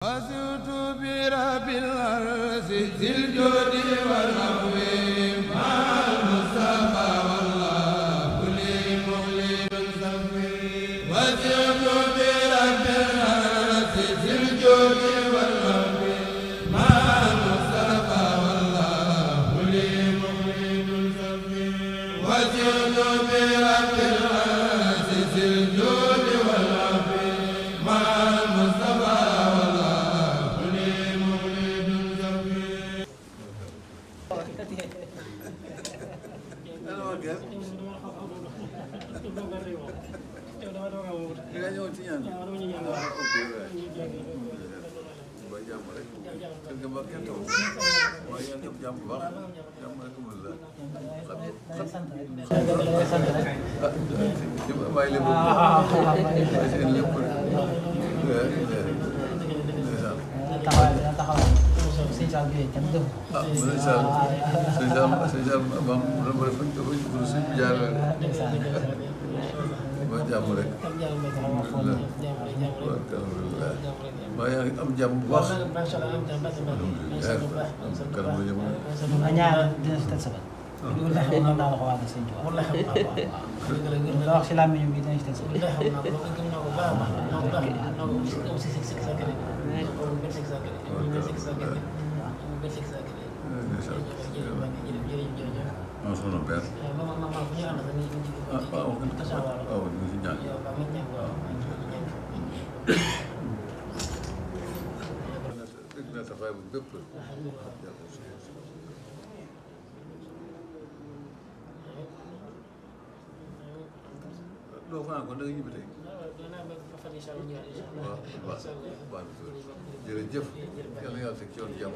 وسرت برب العرش ذي الجود والعفو مع المصطفى والله لي مخلد صفي وسرت برب العرش ذي الجود والعفو مع المصطفى والله لي مخلد صفي وسرت برب العرش ذي الجود والعفو مع المصطفى am jàmm bu baax. ñaar dina si teg sa bët. loolu la xam naa la ko wax sëñ Tuubaa. wala xam naa ko waaw. la wax si làmmiñam bi dina si teg sa bët. wala xam naa ko loolu gëm naa ko baax a baax. doo fanaan kon da nga ñibbi tey. waaw waaw jërëjëf yàlla na yàlla teg ci yoon jàmm.